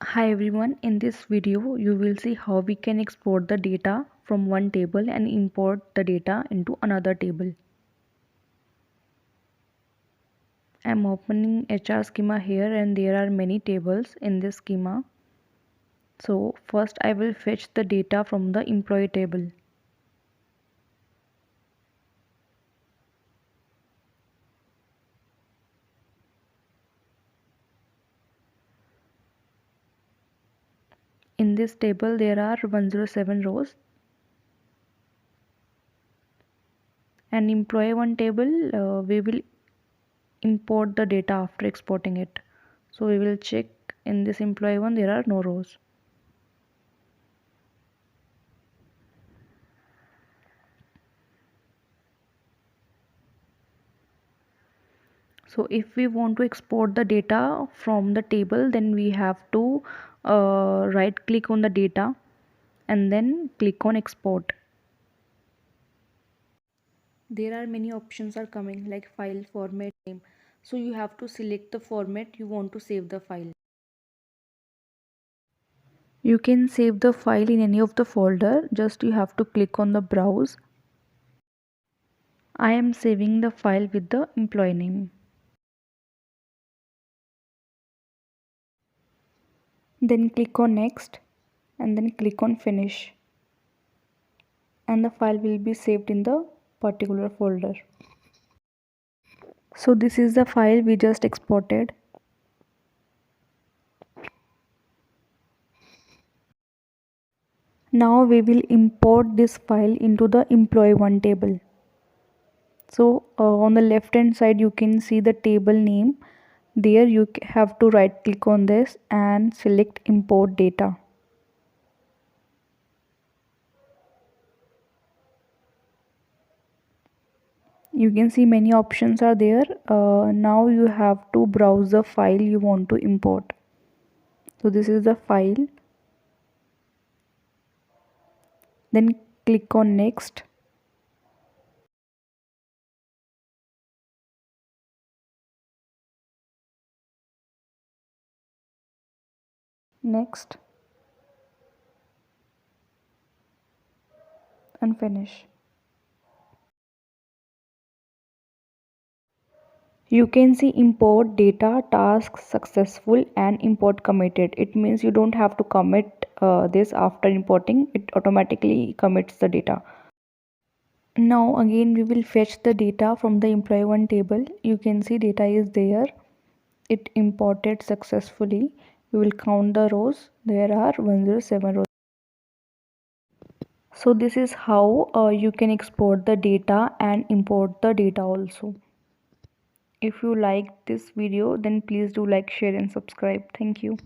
Hi everyone, in this video you will see how we can export the data from one table and import the data into another table. I'm opening HR schema here and there are many tables in this schema. So first I will fetch the data from the employee table. In this table there are 107 rows. And employee one table we will import the data after exporting it. So we will check in this employee one there are no rows. So if we want to export the data from the table, then we have to right click on the data and then click on export. There are many options are coming like file format name. So you have to select the format you want to save the file. You can save the file in any of the folder, just you have to click on the browse. I am saving the file with the employee name. Then click on next and then click on finish. And the file will be saved in the particular folder. So this is the file we just exported. Now we will import this file into the employee one table. So on the left hand side you can see the table name. There you have to right click on this and select import data. You can see many options are there. Now you have to browse the file you want to import. So this is the file. Then click on next. Next and finish. You can see import data task successful and import committed. It means you don't have to commit this after importing, it automatically commits the data. Now again we will fetch the data from the employee one table. You can see data is there. It imported successfully. We will count the rows. There are 107 rows. So this is how you can export the data and import the data also. If you like this video, then please do like, share and subscribe. Thank you.